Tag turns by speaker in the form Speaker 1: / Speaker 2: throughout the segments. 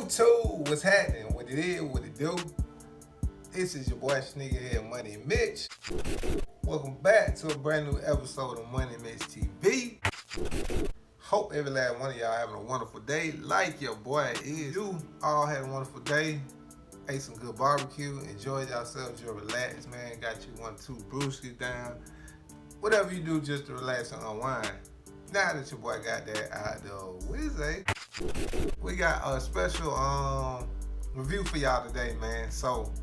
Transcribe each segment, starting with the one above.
Speaker 1: YouTube, what's happening? What it is, what it do? This is your boy Sneakerhead Money Mitch. Welcome back to a brand new episode of Money Mitch TV. Hope every last one of y'all having a wonderful day like your boy is. You all had a wonderful day. Ate some good barbecue, enjoyed yourselves, you're relaxed, man. Got you 1-2 brewskis down. Whatever you do just to relax and unwind. Now that your boy got that out the Wednesday, we got a special review for y'all today, man. So,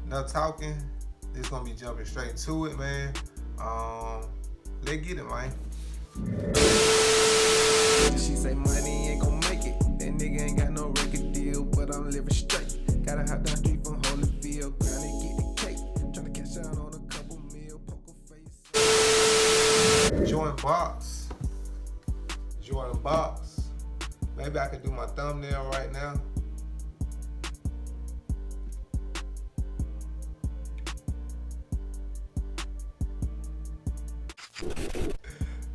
Speaker 1: no talking. This gonna be jumping straight to it, man. Let's get it, man.
Speaker 2: She say money ain't gon' make it. That nigga ain't got no record deal, but I'm living straight. Gotta hop down street from Holyfield, grind and get the cake. Tryna cash out on a couple meal, poker face.
Speaker 1: Jordan box. Maybe I could do my thumbnail right now.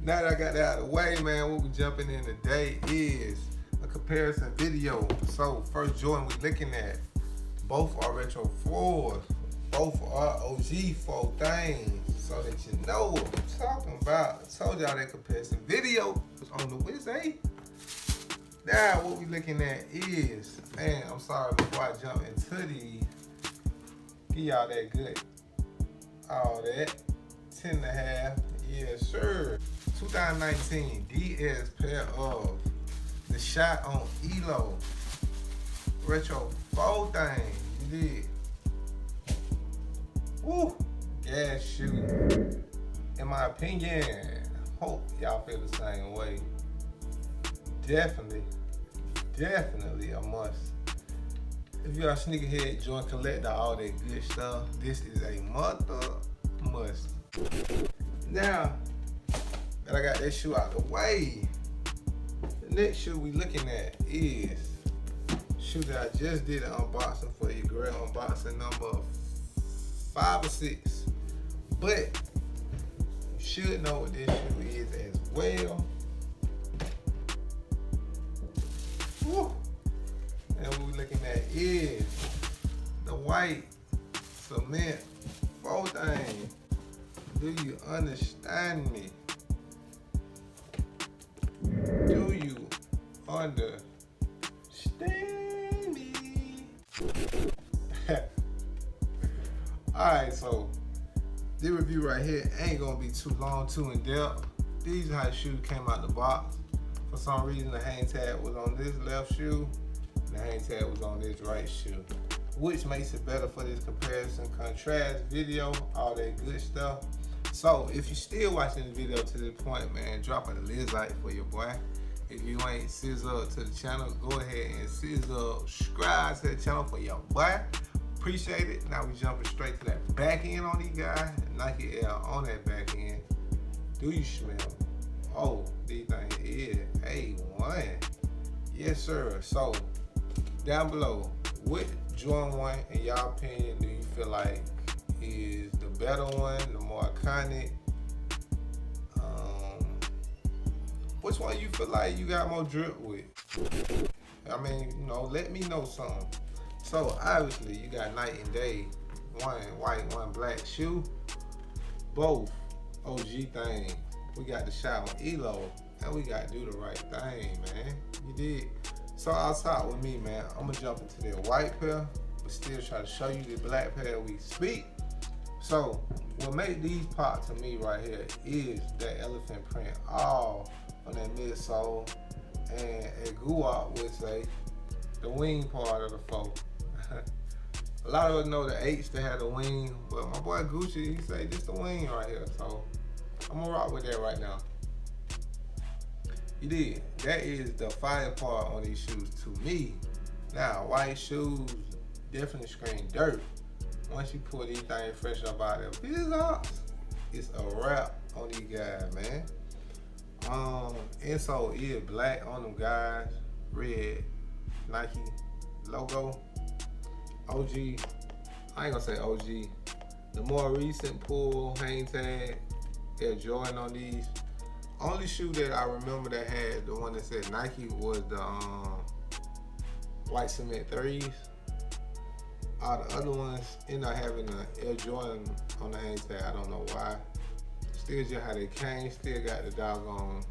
Speaker 1: Now that I got that out of the way, man, what we jumping in today is a comparison video. So first Jordan we looking at, both are retro 4s, both are OG 4 things, so that you know what we're talking about. I told y'all that comparison video was on the Wednesday. Now what we looking at is, man, I'm sorry before I jump into these, give y'all that good, all that, 10.5, yes sir. 2019 DS pair of the shot on Elo retro 4 thing. You did. Woo! Gas shoe. In my opinion, hope y'all feel the same way. Definitely a must. If you're a sneakerhead, Jordan collector, all that good stuff, this is a must. Now that I got that shoe out the way, the next shoe we looking at is shoe that I just did an unboxing for you, girl. Unboxing number 5 or 6. But you should know what this shoe is as well. Woo. And what we're looking at is the white cement 4 thing. Do you understand me? Do you understand me? Alright, so this review right here ain't gonna be too long, too in depth. These are how the shoes came out the box. For some reason the hang tag was on this left shoe, and the hang tag was on this right shoe, which makes it better for this comparison contrast video, all that good stuff. So if you're still watching this video to this point, man, drop a like for your boy. If you ain't sizzle up to the channel, go ahead and subscribe to the channel for your boy. Appreciate it. Now we jumping straight to that back end on these guys. Nike Air on that back end. Do you smell? Oh, these things is A1. Yes, sir. So down below, what Jordan 1, in y'all opinion, do you feel like is the better one, the more iconic? Which one you feel like you got more drip with? I mean, you know, let me know something. So obviously you got night and day, one white, one black shoe, both OG thing. We got the shot on Elo, and we got do the right thing, man. You did. So outside with me, man, I'm gonna jump into the white pair, but still try to show you the black pair we speak. So what made these pop to me right here is that elephant print all on that midsole, and a guap would say the wing part of the 4. A lot of us know the H that had the wing, but my boy Gucci, he say this the wing right here. So I'm gonna rock with that right now. You did. That is the fire part on these shoes to me. Now, white shoes definitely scream dirt. Once you pull these things fresh up out of their biz, it's a wrap on these guys, man. Insole is black on them guys, red Nike logo. OG, I ain't gonna say OG. The more recent pull hang tag, Air Jordan on these. Only shoe that I remember that had the one that said Nike was the white cement 3s. All the other ones end up having an Air Jordan on the hang tag. I don't know why. Still just how they came. Still got the doggone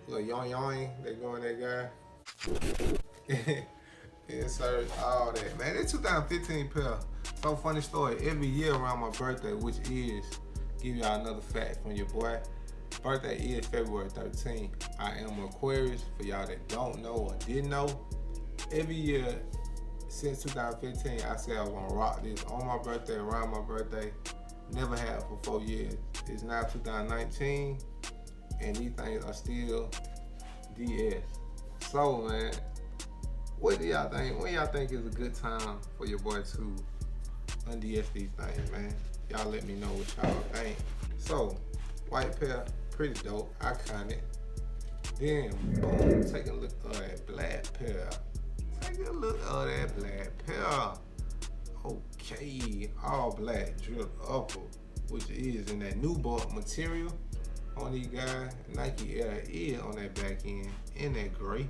Speaker 1: little yoing they go in that guy. Insert all that. Man, it's 2015 pair. So funny story. Every year around my birthday, which is, give y'all another fact from your boy. Birthday is February 13th. I am Aquarius, for y'all that don't know or didn't know. Every year since 2015, I said I was gonna rock this on my birthday, around my birthday. Never had for 4 years. It's now 2019, and these things are still DS. So, man, what do y'all think? When y'all think is a good time for your boy to unds these things, man? Y'all let me know what y'all think. So, white pair, pretty dope, iconic. Then, boom, take a look at that black pair. Take a look at that black pair. Okay, all black, drilled upper, which is in that nubuck material on these guys. Nike Air is on that back end, in that gray.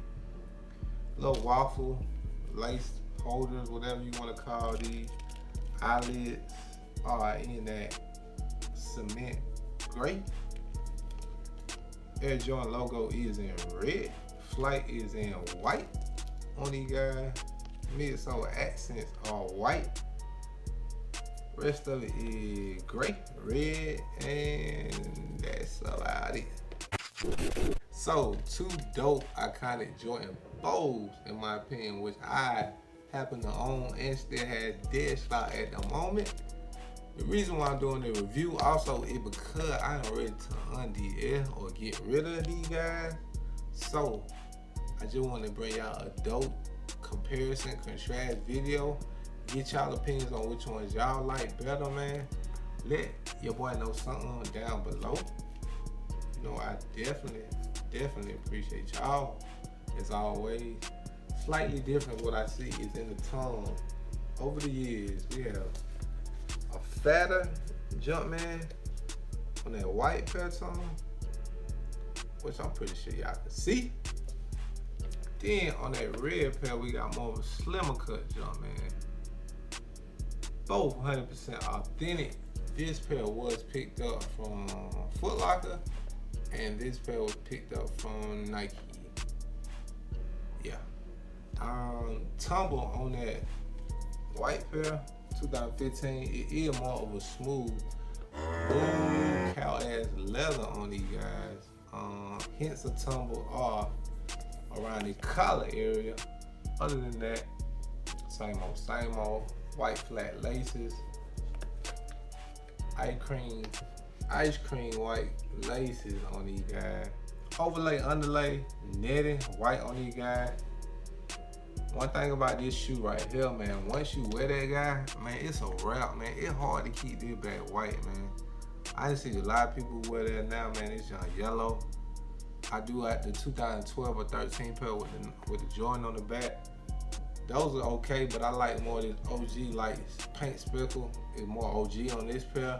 Speaker 1: Little waffle, lace holders, whatever you want to call these. Eyelids are in that cement gray. Air Jordan logo is in red. Flight is in white on these guys. Midsole accents are white. Rest of it is gray, red, and that's about it. So, 2 dope, iconic Jordan bows, in my opinion, which I happen to own and still have dead stock at the moment. The reason why I'm doing the review also is because I am ready to unds or get rid of these guys. So, I just want to bring y'all a dope comparison, contrast video. Get y'all opinions on which ones y'all like better, man. Let your boy know something down below. You know, I definitely appreciate y'all. As always, slightly different what I see is in the tone. Over the years, we have a fatter Jumpman on that white pair tone, which I'm pretty sure y'all can see. Then on that red pair, we got more of a slimmer cut Jumpman. Both 100% authentic. This pair was picked up from Foot Locker, and this pair was picked up from Nike. Yeah. Tumble on that white pair, 2015. It is more of a smooth, cow ass leather on these guys. Hints of tumble are around the collar area. Other than that, same old. White flat laces, ice cream white laces on these guys. Overlay, underlay, netting, white on these guys. One thing about this shoe right here, man, once you wear that guy, man, it's a wrap, man. It's hard to keep this back white, man. I see a lot of people wear that now, man. It's young yellow. I do like the 2012 or 13 pair with the Jordan on the back. Those are okay, but I like more this OG, like paint speckle is more OG on this pair.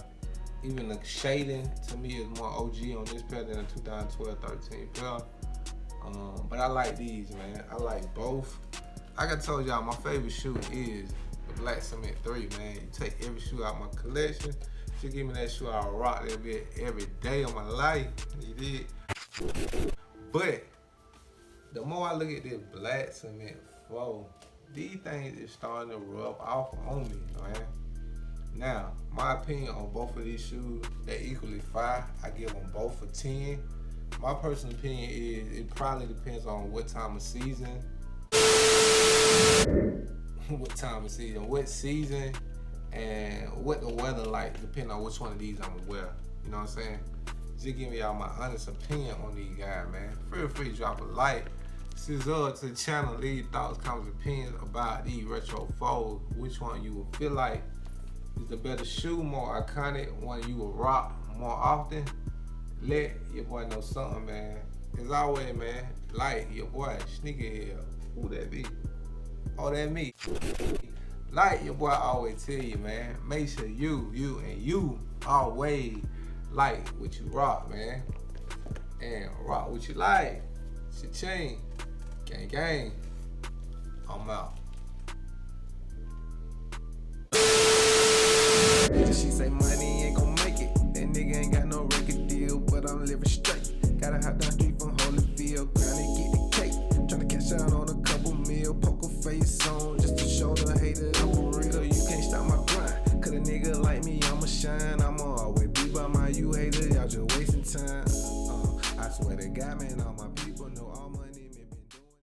Speaker 1: Even the shading to me is more OG on this pair than the 2012-13 pair. But I like these, man. I like both. Like I told y'all, my favorite shoe is the Black Cement 3, man. You take every shoe out of my collection. If you give me that shoe, I'll rock that bit every day of my life. You did. But the more I look at this Black Cement 4, these things is starting to rub off on me, man. Now, my opinion on both of these shoes, they equally fire. I give them both a 10. My personal opinion is it probably depends on what time of season, what season, and what the weather like, depending on which one of these I'm gonna wear. You know what I'm saying? Just giving y'all my honest opinion on these guys, man. Feel free to drop a like. Subscribe to the channel, leave thoughts, comments, opinions about these retro 4s. Which one you will feel like is the better shoe, more iconic, one you will rock more often. Let your boy know something, man. As always, man, like your boy, Sneakerhead. Who that be? Oh, that me. Like your boy always tell you, man, make sure you always like what you rock, man. And rock what you like. Cha-ching. Gang, gang. I'm out.
Speaker 2: She say money ain't gon' make it. That nigga ain't got no record deal, but I'm living straight. Gotta hop down street from Holyfield, grind and get the cake. Tryna cash out on a couple mil, poker face on, just to show the hater I'm for real. You can't stop my grind, cause a nigga like me, I'ma shine. I'ma always be by my you haters, y'all just wasting time. I swear to God, man, all my people